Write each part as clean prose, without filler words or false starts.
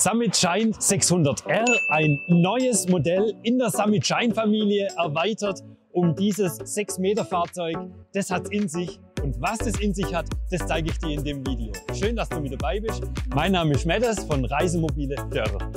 Summit Shine 600R, ein neues Modell in der Summit Shine Familie, erweitert um dieses 6 Meter Fahrzeug. Das hat es in sich, und was das in sich hat, das zeige ich dir in dem Video. Schön, dass du mit dabei bist. Mein Name ist Mettes von Reisemobile Dörr.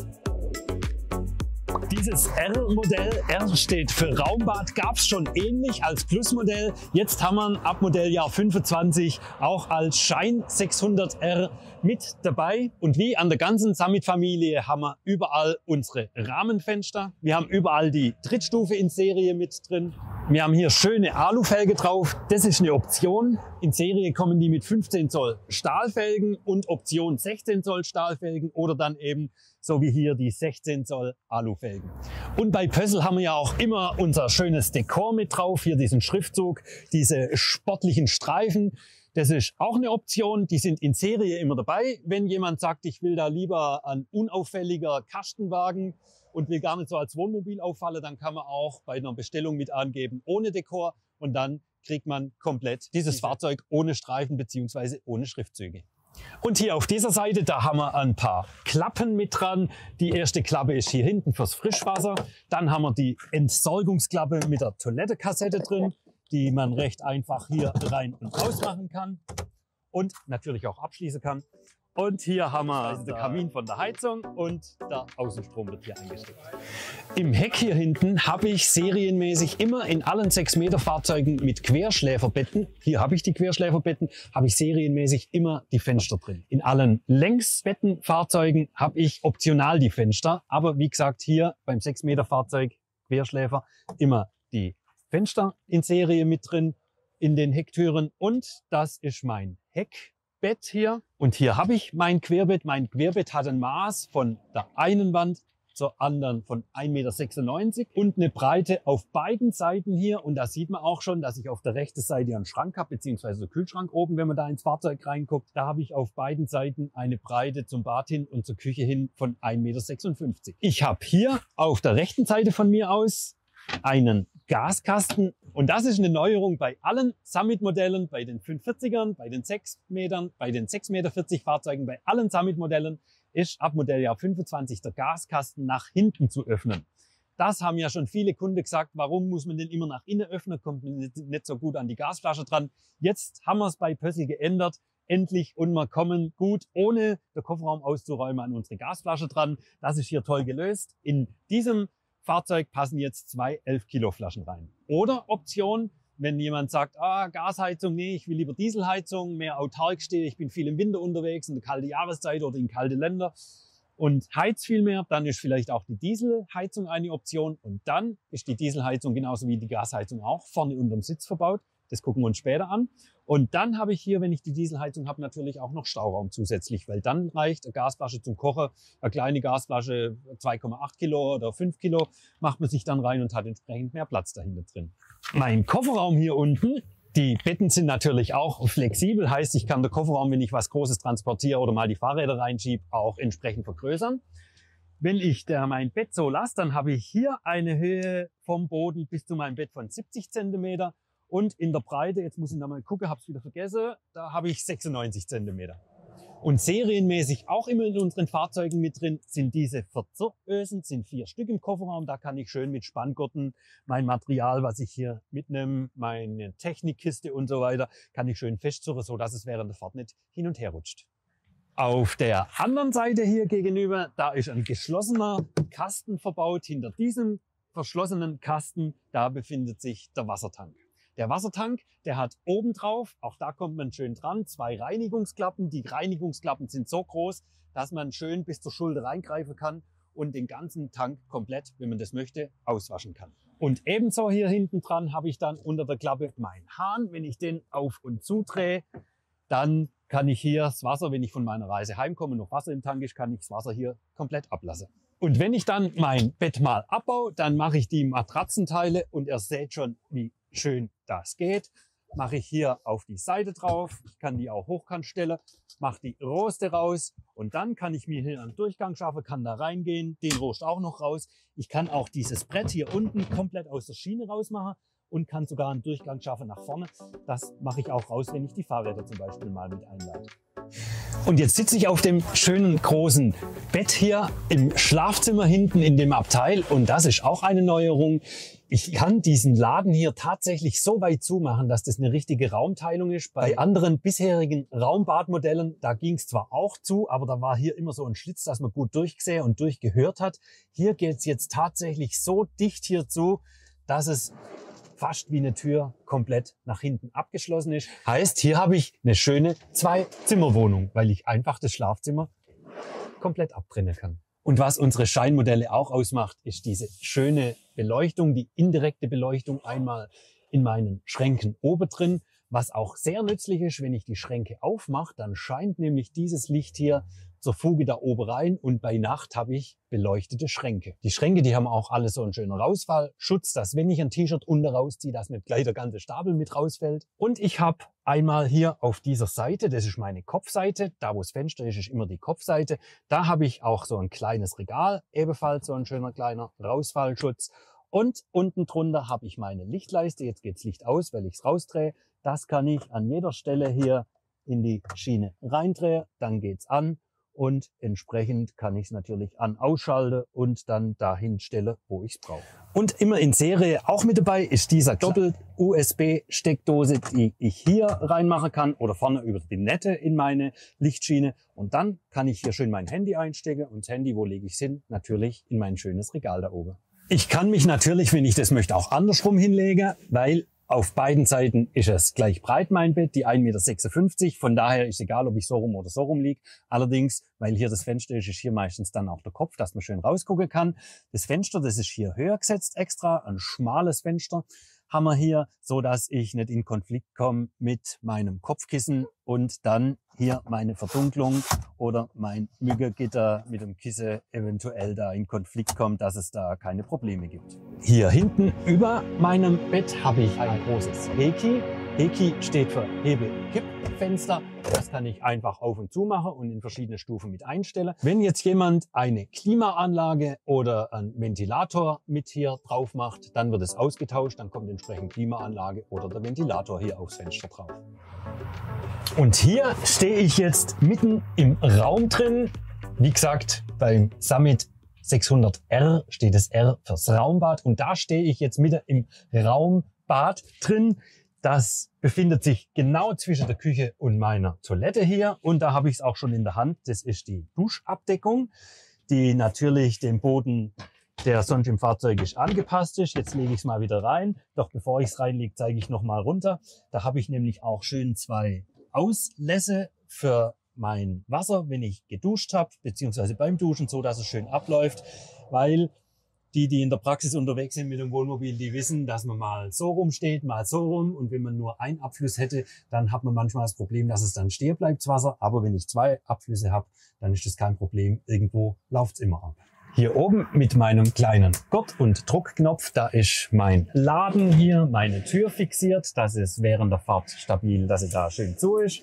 Dieses R-Modell, R steht für Raumbad, gab es schon ähnlich als Plusmodell. Jetzt haben wir ab Modelljahr 25 auch als Shine 600R mit dabei. Und wie an der ganzen Summit-Familie haben wir überall unsere Rahmenfenster. Wir haben überall die Drittstufe in Serie mit drin. Wir haben hier schöne Alufelge drauf. Das ist eine Option. In Serie kommen die mit 15 Zoll Stahlfelgen und Option 16 Zoll Stahlfelgen oder dann eben so wie hier die 16 Zoll Alufelgen. Und bei Pössl haben wir ja auch immer unser schönes Dekor mit drauf. Hier diesen Schriftzug, diese sportlichen Streifen. Das ist auch eine Option. Die sind in Serie immer dabei. Wenn jemand sagt, ich will da lieber ein unauffälliger Kastenwagen und will gar nicht so als Wohnmobil auffallen, dann kann man auch bei einer Bestellung mit angeben ohne Dekor, und dann kriegt man komplett dieses Fahrzeug ohne Streifen bzw. ohne Schriftzüge. Und hier auf dieser Seite, da haben wir ein paar Klappen mit dran. Die erste Klappe ist hier hinten fürs Frischwasser. Dann haben wir die Entsorgungsklappe mit der Toilettekassette drin, die man recht einfach hier rein und raus machen kann und natürlich auch abschließen kann. Und hier haben wir den Kamin von der Heizung und der Außenstrom wird hier eingesteckt. Im Heck hier hinten habe ich serienmäßig immer in allen 6 Meter Fahrzeugen mit Querschläferbetten, hier habe ich die Querschläferbetten, habe ich serienmäßig immer die Fenster drin. In allen Längsbettenfahrzeugen habe ich optional die Fenster, aber wie gesagt hier beim 6 Meter Fahrzeug Querschläfer immer die Fenster in Serie mit drin in den Hecktüren, und das ist mein Heckbett hier. Und hier habe ich mein Querbett. Mein Querbett hat ein Maß von der einen Wand zur anderen von 1,96 Meter und eine Breite auf beiden Seiten hier. Und da sieht man auch schon, dass ich auf der rechten Seite einen Schrank habe, beziehungsweise einen Kühlschrank oben, wenn man da ins Fahrzeug reinguckt. Da habe ich auf beiden Seiten eine Breite zum Bad hin und zur Küche hin von 1,56 Meter. Ich habe hier auf der rechten Seite von mir aus einen Gaskasten, und das ist eine Neuerung bei allen Summit-Modellen, bei den 540ern, bei den 6 Metern, bei den 6,40 Meter Fahrzeugen, bei allen Summit-Modellen ist ab Modelljahr 25 der Gaskasten nach hinten zu öffnen. Das haben ja schon viele Kunden gesagt, warum muss man den immer nach innen öffnen, kommt man nicht so gut an die Gasflasche dran. Jetzt haben wir es bei Pössl geändert, endlich, und wir kommen gut ohne den Kofferraum auszuräumen an unsere Gasflasche dran. Das ist hier toll gelöst. In diesem Fahrzeug passen jetzt 2 11 Kilo Flaschen rein. Oder Option, wenn jemand sagt, Gasheizung, nee, ich will lieber Dieselheizung, mehr autark stehe, ich bin viel im Winter unterwegs, in der kalte Jahreszeit oder in kalte Länder und heiz viel mehr, dann ist vielleicht auch die Dieselheizung eine Option, und dann ist die Dieselheizung genauso wie die Gasheizung auch vorne unterm Sitz verbaut. Das gucken wir uns später an. Und dann habe ich hier, wenn ich die Dieselheizung habe, natürlich auch noch Stauraum zusätzlich, weil dann reicht eine Gasflasche zum Kochen, eine kleine Gasflasche 2,8 Kilo oder 5 Kilo, macht man sich dann rein und hat entsprechend mehr Platz dahinter drin. Mein Kofferraum hier unten, die Betten sind natürlich auch flexibel, heißt, ich kann den Kofferraum, wenn ich was Großes transportiere oder mal die Fahrräder reinschiebe, auch entsprechend vergrößern. Wenn ich mein Bett so lasse, dann habe ich hier eine Höhe vom Boden bis zu meinem Bett von 70 Zentimeter. Und in der Breite, jetzt muss ich da mal gucken, habe es wieder vergessen, da habe ich 96 Zentimeter. Und serienmäßig auch immer in unseren Fahrzeugen mit drin sind diese Verzerrösen, sind 4 Stück im Kofferraum. Da kann ich schön mit Spanngurten mein Material, was ich hier mitnehme, meine Technikkiste und so weiter, kann ich schön festzurren, so dass es während der Fahrt nicht hin und her rutscht. Auf der anderen Seite hier gegenüber, da ist ein geschlossener Kasten verbaut. Hinter diesem verschlossenen Kasten, da befindet sich der Wassertank. Der Wassertank, der hat obendrauf, auch da kommt man schön dran, 2 Reinigungsklappen. Die Reinigungsklappen sind so groß, dass man schön bis zur Schulter reingreifen kann und den ganzen Tank komplett, wenn man das möchte, auswaschen kann. Und ebenso hier hinten dran habe ich dann unter der Klappe meinen Hahn. Wenn ich den auf und zudrehe, dann kann ich hier das Wasser, wenn ich von meiner Reise heimkomme und noch Wasser im Tank ist, kann ich das Wasser hier komplett ablassen. Und wenn ich dann mein Bett mal abbaue, dann mache ich die Matratzenteile, und ihr seht schon, wie schön das geht. Mache ich hier auf die Seite drauf. Ich kann die auch hochkant stellen, mache die Roste raus, und dann kann ich mir hier einen Durchgang schaffen, kann da reingehen, den Rost auch noch raus. Ich kann auch dieses Brett hier unten komplett aus der Schiene rausmachen, und kann sogar einen Durchgang schaffen nach vorne. Das mache ich auch raus, wenn ich die Fahrräder zum Beispiel mal mit einlade. Und jetzt sitze ich auf dem schönen großen Bett hier im Schlafzimmer hinten in dem Abteil und das ist auch eine Neuerung. Ich kann diesen Laden hier tatsächlich so weit zumachen, dass das eine richtige Raumteilung ist. Bei anderen bisherigen Raumbadmodellen, da ging es zwar auch zu, aber da war hier immer so ein Schlitz, dass man gut durchgesehen und durchgehört hat. Hier geht es jetzt tatsächlich so dicht hier zu, dass es fast wie eine Tür komplett nach hinten abgeschlossen ist. Heißt, hier habe ich eine schöne Zwei-Zimmer-Wohnung, weil ich einfach das Schlafzimmer komplett abtrennen kann. Und was unsere Shine-Modelle auch ausmacht, ist diese schöne Beleuchtung, die indirekte Beleuchtung einmal in meinen Schränken oben drin. Was auch sehr nützlich ist, wenn ich die Schränke aufmache, dann scheint nämlich dieses Licht hier zur Fuge da oben rein und bei Nacht habe ich beleuchtete Schränke. Die Schränke, die haben auch alle so einen schönen Rausfallschutz, dass wenn ich ein T-Shirt unten rausziehe, dass nicht gleich der ganze Stapel mit rausfällt. Und ich habe einmal hier auf dieser Seite, das ist meine Kopfseite, da wo das Fenster ist, ist immer die Kopfseite. Da habe ich auch so ein kleines Regal, ebenfalls so ein schöner kleiner Rausfallschutz. Und unten drunter habe ich meine Lichtleiste. Jetzt geht's Licht aus, weil ich es rausdrehe. Das kann ich an jeder Stelle hier in die Schiene reindrehen. Dann geht's an und entsprechend kann ich es natürlich ausschalten und dann dahin stellen, wo ich es brauche. Und immer in Serie auch mit dabei ist dieser Doppel-USB-Steckdose, die ich hier reinmachen kann oder vorne über die Nette in meine Lichtschiene. Und dann kann ich hier schön mein Handy einstecken und das Handy, wo lege ich es hin? Natürlich in mein schönes Regal da oben. Ich kann mich natürlich, wenn ich das möchte, auch andersrum hinlegen, weil auf beiden Seiten ist es gleich breit, mein Bett, die 1,56 Meter. Von daher ist egal, ob ich so rum oder so rum liege. Allerdings, weil hier das Fenster ist, ist hier meistens dann auch der Kopf, dass man schön rausgucken kann. Das Fenster, das ist hier höher gesetzt extra, ein schmales Fenster haben wir hier, so dass ich nicht in Konflikt komme mit meinem Kopfkissen und dann hier meine Verdunklung oder mein Mückengitter mit dem Kissen eventuell da in Konflikt kommt, dass es da keine Probleme gibt. Hier hinten über meinem Bett habe ich ein großes Heki. Heki steht für Hebel-Kippfenster. Das kann ich einfach auf und zu machen und in verschiedene Stufen mit einstellen. Wenn jetzt jemand eine Klimaanlage oder einen Ventilator mit hier drauf macht, dann wird es ausgetauscht. Dann kommt entsprechend Klimaanlage oder der Ventilator hier aufs Fenster drauf. Und hier stehe ich jetzt mitten im Raum drin. Wie gesagt, beim Summit 600R steht das R fürs Raumbad. Und da stehe ich jetzt mitten im Raumbad drin. Das befindet sich genau zwischen der Küche und meiner Toilette hier. Und da habe ich es auch schon in der Hand. Das ist die Duschabdeckung, die natürlich dem Boden, der sonst im Fahrzeug ist, angepasst ist. Jetzt lege ich es mal wieder rein. Doch bevor ich es reinlege, zeige ich noch mal runter. Da habe ich nämlich auch schön zwei Auslässe für mein Wasser, wenn ich geduscht habe, beziehungsweise beim Duschen, so dass es schön abläuft, weil die in der Praxis unterwegs sind mit dem Wohnmobil, die wissen, dass man mal so rum steht, mal so rum. Und wenn man nur einen Abfluss hätte, dann hat man manchmal das Problem, dass es dann stehen bleibt, das Wasser. Aber wenn ich zwei Abflüsse habe, dann ist das kein Problem. Irgendwo läuft es immer ab. Hier oben mit meinem kleinen Gurt- und Druckknopf, da ist mein Laden hier, meine Tür fixiert. Das ist während der Fahrt stabil, dass sie da schön zu ist.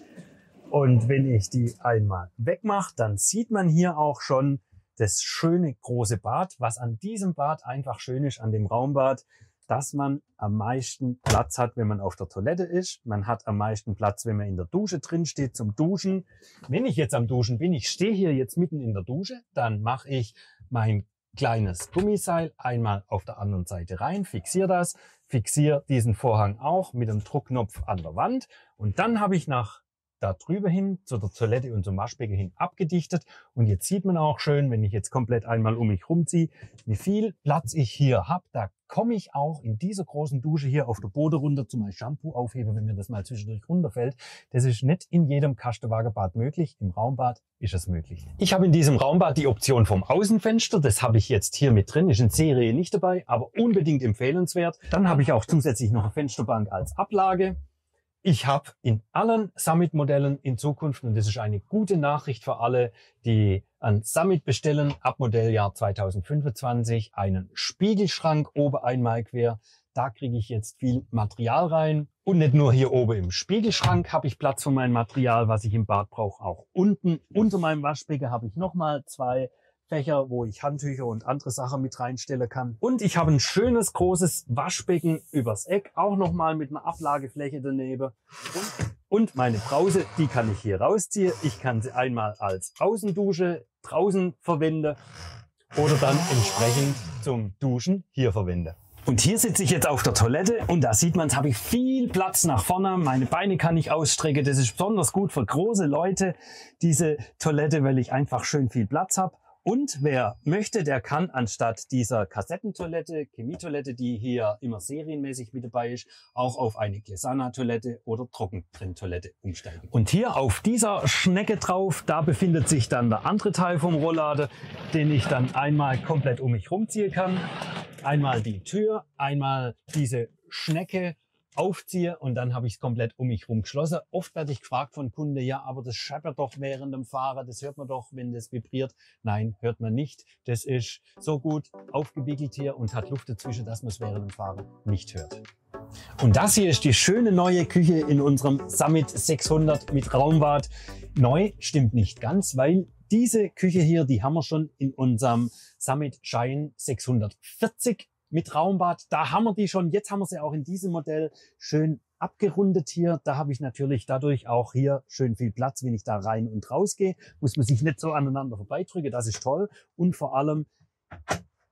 Und wenn ich die einmal wegmache, dann sieht man hier auch schon das schöne große Bad. Was an diesem Bad einfach schön ist, an dem Raumbad, dass man am meisten Platz hat, wenn man auf der Toilette ist. Man hat am meisten Platz, wenn man in der Dusche drin steht zum Duschen. Wenn ich jetzt am Duschen bin, ich stehe hier jetzt mitten in der Dusche, dann mache ich mein kleines Gummiseil einmal auf der anderen Seite rein, fixiere das, fixiere diesen Vorhang auch mit dem Druckknopf an der Wand und dann habe ich nach da drüber hin zu der Toilette und zum Waschbecken hin abgedichtet. Und jetzt sieht man auch schön, wenn ich jetzt komplett einmal um mich rumziehe, wie viel Platz ich hier habe. Da komme ich auch in dieser großen Dusche hier auf der Boden runter zu meinem Shampoo aufheben, wenn mir das mal zwischendurch runterfällt. Das ist nicht in jedem Kastenwagenbad möglich. Im Raumbad ist es möglich. Ich habe in diesem Raumbad die Option vom Außenfenster. Das habe ich jetzt hier mit drin. Ist in Serie nicht dabei, aber unbedingt empfehlenswert. Dann habe ich auch zusätzlich noch eine Fensterbank als Ablage. Ich habe in allen Summit-Modellen in Zukunft, und das ist eine gute Nachricht für alle, die an Summit bestellen, ab Modelljahr 2025, einen Spiegelschrank oben einmal quer. Da kriege ich jetzt viel Material rein. Und nicht nur hier oben im Spiegelschrank habe ich Platz für mein Material, was ich im Bad brauche. Auch unten unter meinem Waschbecken habe ich nochmal zwei Fächer, wo ich Handtücher und andere Sachen mit reinstellen kann. Und ich habe ein schönes großes Waschbecken übers Eck, auch nochmal mit einer Ablagefläche daneben. Und meine Brause, die kann ich hier rausziehen. Ich kann sie einmal als Außendusche draußen verwenden oder dann entsprechend zum Duschen hier verwenden. Und hier sitze ich jetzt auf der Toilette und da sieht man, habe ich viel Platz nach vorne. Meine Beine kann ich ausstrecken. Das ist besonders gut für große Leute, diese Toilette, weil ich einfach schön viel Platz habe. Und wer möchte, der kann anstatt dieser Kassettentoilette, Chemietoilette, die hier immer serienmäßig mit dabei ist, auch auf eine Glesana-Toilette oder Trockentrenntoilette umsteigen. Und hier auf dieser Schnecke drauf, da befindet sich dann der andere Teil vom Rolllader, den ich dann einmal komplett um mich rumziehen kann. Einmal die Tür, einmal diese Schnecke aufziehe und dann habe ich es komplett um mich rum geschlossen. Oft werde ich gefragt von Kunden, ja, aber das scheppert doch während dem Fahren, das hört man doch, wenn das vibriert. Nein, hört man nicht. Das ist so gut aufgewickelt hier und hat Luft dazwischen, dass man es während dem Fahren nicht hört. Und das hier ist die schöne neue Küche in unserem Summit 600 mit Raumbad. Neu stimmt nicht ganz, weil diese Küche hier, die haben wir schon in unserem Summit Shine 640 mit Raumbad. Da haben wir die schon. Jetzt haben wir sie auch in diesem Modell schön abgerundet hier. Da habe ich natürlich dadurch auch hier schön viel Platz, wenn ich da rein und raus gehe. Muss man sich nicht so aneinander vorbeidrücken. Das ist toll. Und vor allem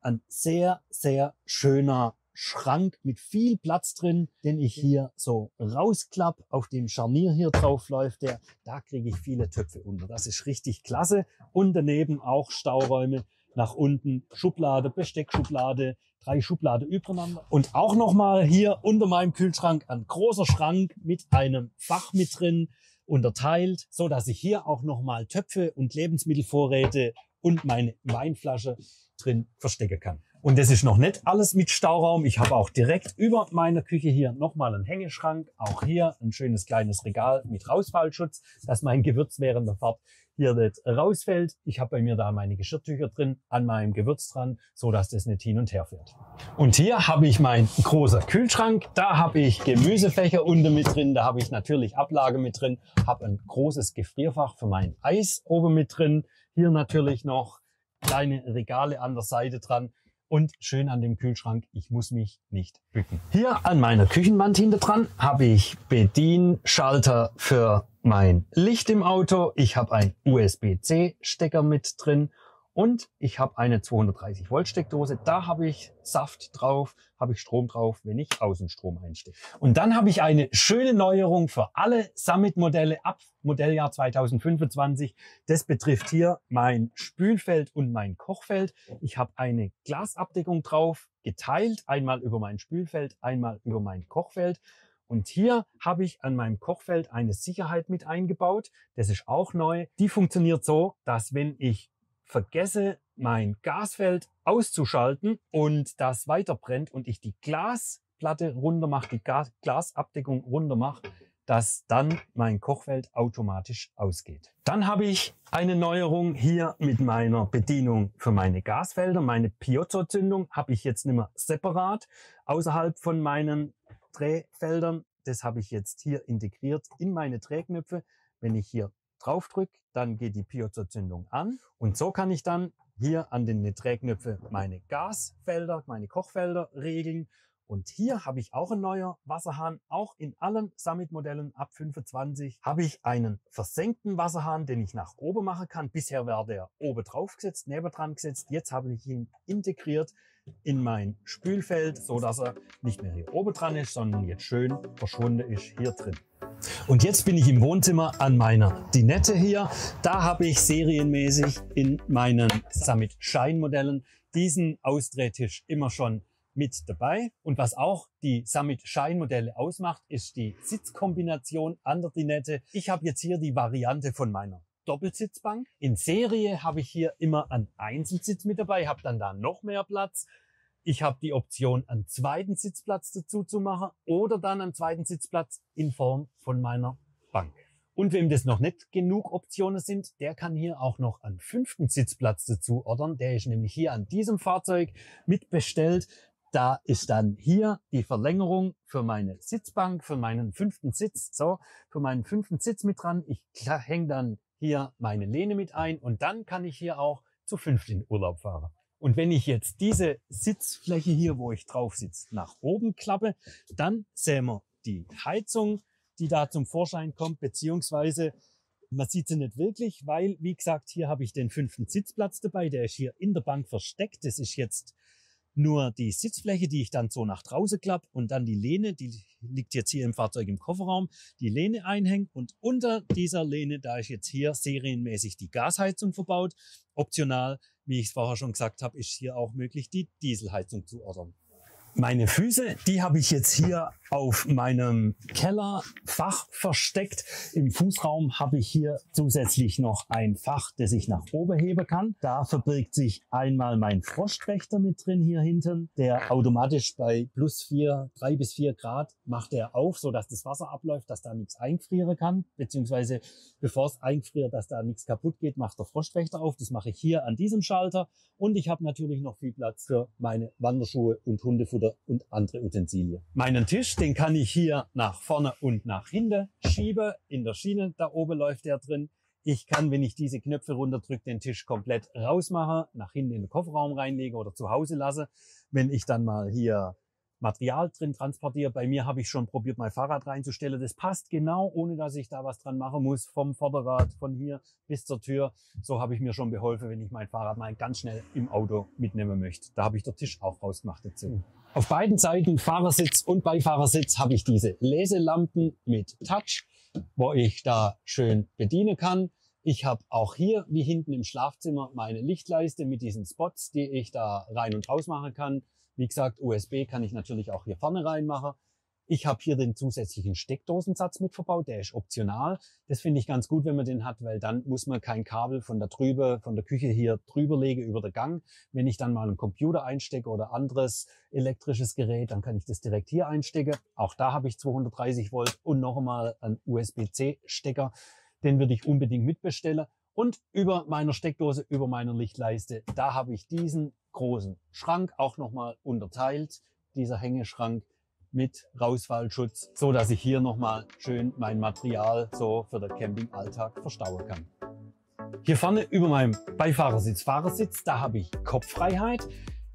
ein sehr, sehr schöner Schrank mit viel Platz drin, den ich hier so rausklappe. Auf dem Scharnier hier drauf läuft der. Da kriege ich viele Töpfe unter. Das ist richtig klasse. Und daneben auch Stauräume nach unten, Schublade, Besteckschublade, 3 Schubladen übereinander. Und auch nochmal hier unter meinem Kühlschrank ein großer Schrank mit einem Fach mit drin, unterteilt, so dass ich hier auch nochmal Töpfe und Lebensmittelvorräte und meine Weinflasche drin verstecken kann. Und das ist noch nicht alles mit Stauraum. Ich habe auch direkt über meiner Küche hier nochmal einen Hängeschrank. Auch hier ein schönes kleines Regal mit Rausfallschutz, dass mein Gewürz während der Fahrt hier nicht rausfällt. Ich habe bei mir da meine Geschirrtücher drin, an meinem Gewürz dran, so dass das nicht hin und her fährt. Und hier habe ich meinen großen Kühlschrank. Da habe ich Gemüsefächer unten mit drin. Da habe ich natürlich Ablage mit drin. Habe ein großes Gefrierfach für mein Eis oben mit drin. Hier natürlich noch kleine Regale an der Seite dran. Und schön an dem Kühlschrank, ich muss mich nicht bücken. Hier an meiner Küchenwand hinter dran habe ich Bedienschalter für mein Licht im Auto. Ich habe einen USB-C-Stecker mit drin und ich habe eine 230 Volt Steckdose. Da habe ich Saft drauf, habe ich Strom drauf, wenn ich Außenstrom einstecke. Und dann habe ich eine schöne Neuerung für alle Summit-Modelle ab Modelljahr 2025. Das betrifft hier mein Spülfeld und mein Kochfeld. Ich habe eine Glasabdeckung drauf, geteilt, einmal über mein Spülfeld, einmal über mein Kochfeld. Und hier habe ich an meinem Kochfeld eine Sicherheit mit eingebaut. Das ist auch neu. Die funktioniert so, dass wenn ich vergesse, mein Gasfeld auszuschalten und das weiter brennt und ich die Glasplatte runter mache, die Glasabdeckung runter mache, dass dann mein Kochfeld automatisch ausgeht. Dann habe ich eine Neuerung hier mit meiner Bedienung für meine Gasfelder. Meine Piezo-Zündung habe ich jetzt nicht mehr separat außerhalb von meinen Drehfeldern. Das habe ich jetzt hier integriert in meine Drehknöpfe. Wenn ich hier drauf drücke, dann geht die Piezo-Zündung an. Und so kann ich dann hier an den Drehknöpfen meine Gasfelder, meine Kochfelder regeln. Und hier habe ich auch einen neuen Wasserhahn. Auch in allen Summit-Modellen ab 25 habe ich einen versenkten Wasserhahn, den ich nach oben machen kann. Bisher war der oben drauf gesetzt, nebendran gesetzt. Jetzt habe ich ihn integriert in mein Spülfeld, so dass er nicht mehr hier oben dran ist, sondern jetzt schön verschwunden ist hier drin. Und jetzt bin ich im Wohnzimmer an meiner Dinette hier. Da habe ich serienmäßig in meinen Summit Shine Modellen diesen Ausdrehtisch immer schon mit dabei. Und was auch die Summit Shine Modelle ausmacht, ist die Sitzkombination an der Dinette. Ich habe jetzt hier die Variante von meiner Doppelsitzbank. In Serie habe ich hier immer einen Einzelsitz mit dabei, habe dann da noch mehr Platz. Ich habe die Option, einen zweiten Sitzplatz dazu zu machen oder dann einen zweiten Sitzplatz in Form von meiner Bank. Und wem das noch nicht genug Optionen sind, der kann hier auch noch einen 5. Sitzplatz dazu ordern. Der ist nämlich hier an diesem Fahrzeug mitbestellt. Da ist dann hier die Verlängerung für meine Sitzbank, für meinen 5. Sitz. So, für meinen 5. Sitz mit dran. Ich hänge dann hier meine Lehne mit ein und dann kann ich hier auch zu 5 in Urlaub fahre. Und wenn ich jetzt diese Sitzfläche hier, wo ich drauf sitze, nach oben klappe, dann sehen wir die Heizung, die da zum Vorschein kommt, beziehungsweise man sieht sie nicht wirklich, weil, wie gesagt, hier habe ich den 5. Sitzplatz dabei, der ist hier in der Bank versteckt. Das ist jetzt nur die Sitzfläche, die ich dann so nach draußen klappe und dann die Lehne, die liegt jetzt hier im Fahrzeug im Kofferraum, die Lehne einhängt und unter dieser Lehne, da ist jetzt hier serienmäßig die Gasheizung verbaut. Optional, wie ich es vorher schon gesagt habe, ist hier auch möglich, die Dieselheizung zu ordern. Meine Füße, die habe ich jetzt hier auf meinem Kellerfach versteckt. Im Fußraum habe ich hier zusätzlich noch ein Fach, das ich nach oben heben kann. Da verbirgt sich einmal mein Frostwächter mit drin hier hinten, der automatisch bei +4, 3 bis 4 Grad macht er auf, sodass das Wasser abläuft, dass da nichts einfrieren kann, beziehungsweise bevor es einfriert, dass da nichts kaputt geht, macht der Frostwächter auf. Das mache ich hier an diesem Schalter und ich habe natürlich noch viel Platz für meine Wanderschuhe und Hundefutter und andere Utensilien. Meinen Tisch, den kann ich hier nach vorne und nach hinten schieben. In der Schiene, da oben läuft der drin. Ich kann, wenn ich diese Knöpfe runterdrücke, den Tisch komplett rausmachen, nach hinten in den Kofferraum reinlegen oder zu Hause lassen. Wenn ich dann mal hier Material drin transportiere, bei mir habe ich schon probiert, mein Fahrrad reinzustellen. Das passt genau, ohne dass ich da was dran machen muss, vom Vorderrad, von hier bis zur Tür. So habe ich mir schon beholfen, wenn ich mein Fahrrad mal ganz schnell im Auto mitnehmen möchte. Da habe ich den Tisch auch rausgemacht dazu. Auf beiden Seiten, Fahrersitz und Beifahrersitz, habe ich diese Leselampen mit Touch, wo ich da schön bedienen kann. Ich habe auch hier, wie hinten im Schlafzimmer, meine Lichtleiste mit diesen Spots, die ich da rein und raus machen kann. Wie gesagt, USB kann ich natürlich auch hier vorne reinmachen. Ich habe hier den zusätzlichen Steckdosensatz mit verbaut, der ist optional. Das finde ich ganz gut, wenn man den hat, weil dann muss man kein Kabel von der Küche hier drüber legen über den Gang. Wenn ich dann mal einen Computer einstecke oder anderes elektrisches Gerät, dann kann ich das direkt hier einstecken. Auch da habe ich 230 Volt und noch einmal einen USB-C-Stecker. Den würde ich unbedingt mitbestellen. Und über meiner Steckdose, über meiner Lichtleiste, da habe ich diesen großen Schrank auch nochmal unterteilt. Dieser Hängeschrank mit Rausfallschutz, so dass ich hier nochmal schön mein Material so für den Campingalltag verstauen kann. Hier vorne über meinem Beifahrersitz, Fahrersitz, da habe ich Kopffreiheit.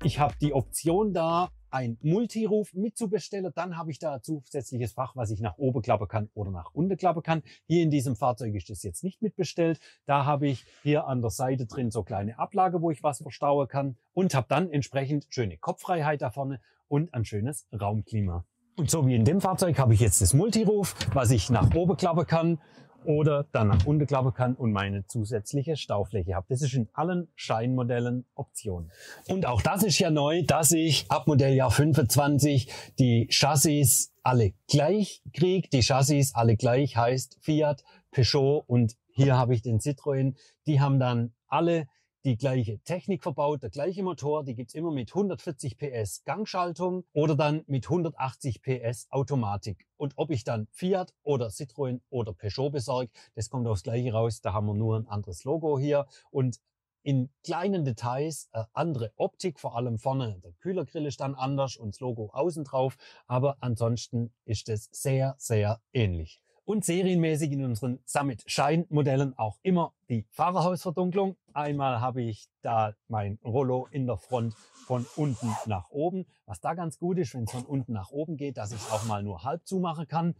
Ich habe die Option da, ein Multiruf mitzubestellen. Dann habe ich da ein zusätzliches Fach, was ich nach oben klappen kann oder nach unten klappen kann. Hier in diesem Fahrzeug ist das jetzt nicht mitbestellt. Da habe ich hier an der Seite drin so kleine Ablage, wo ich was verstauen kann und habe dann entsprechend schöne Kopffreiheit da vorne und ein schönes Raumklima. Und so wie in dem Fahrzeug habe ich jetzt das Multiruf, was ich nach oben klappen kann oder dann nach unten klappen kann und meine zusätzliche Staufläche habe. Das ist in allen Shine-Modellen Option. Und auch das ist ja neu, dass ich ab Modelljahr 25 die Chassis alle gleich kriege. Die Chassis alle gleich heißt Fiat, Peugeot und hier habe ich den Citroën. Die haben dann alle die gleiche Technik verbaut, der gleiche Motor, die gibt's immer mit 140 PS Gangschaltung oder dann mit 180 PS Automatik. Und ob ich dann Fiat oder Citroën oder Peugeot besorge, das kommt aufs Gleiche raus. Da haben wir nur ein anderes Logo hier und in kleinen Details andere Optik, vor allem vorne. Der Kühlergrill ist dann anders und das Logo außen drauf, aber ansonsten ist es sehr, sehr ähnlich. Und serienmäßig in unseren Summit Shine Modellen auch immer die Fahrerhausverdunklung. Einmal habe ich da mein Rollo in der Front von unten nach oben. Was da ganz gut ist, wenn es von unten nach oben geht, dass ich es auch mal nur halb zumachen kann,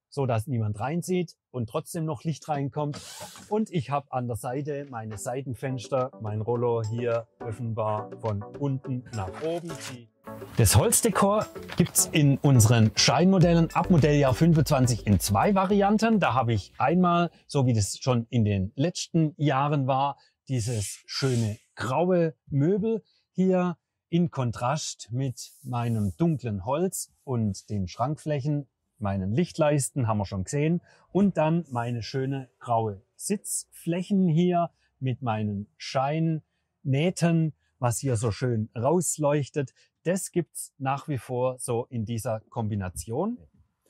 so dass niemand reinsieht und trotzdem noch Licht reinkommt. Und ich habe an der Seite meine Seitenfenster, mein Rollo hier öffnbar von unten nach oben. Das Holzdekor gibt's in unseren Shine-Modellen ab Modelljahr 25 in 2 Varianten. Da habe ich einmal, so wie das schon in den letzten Jahren war, dieses schöne graue Möbel hier in Kontrast mit meinem dunklen Holz und den Schrankflächen, meinen Lichtleisten haben wir schon gesehen und dann meine schöne graue Sitzflächen hier mit meinen Shine-Nähten, was hier so schön rausleuchtet. Das gibt's nach wie vor so in dieser Kombination.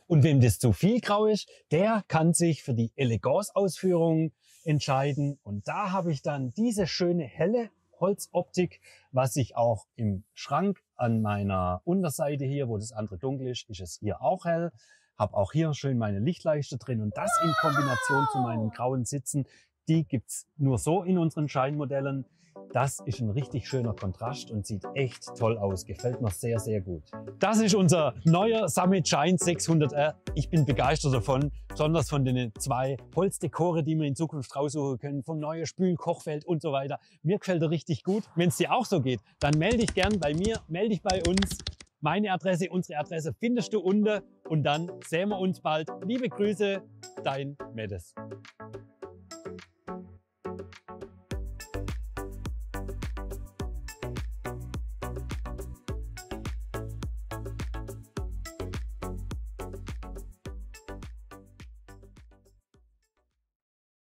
Und wem das zu viel grau ist, der kann sich für die Elegance-Ausführung entscheiden. Und da habe ich dann diese schöne helle Holzoptik, was ich auch im Schrank an meiner Unterseite hier, wo das andere dunkel ist, ist es hier auch hell. Habe auch hier schön meine Lichtleiste drin und das in Kombination zu meinen grauen Sitzen. Die gibt's nur so in unseren Shine-Modellen. Das ist ein richtig schöner Kontrast und sieht echt toll aus. Gefällt mir sehr, sehr gut. Das ist unser neuer Summit Shine 600R. Ich bin begeistert davon, besonders von den 2 Holzdekore, die wir in Zukunft raussuchen können, vom neuen Spül-Kochfeld und so weiter. Mir gefällt er richtig gut. Wenn es dir auch so geht, dann melde dich gern bei mir, melde dich bei uns. Meine Adresse, unsere Adresse findest du unten und dann sehen wir uns bald. Liebe Grüße, dein Medes.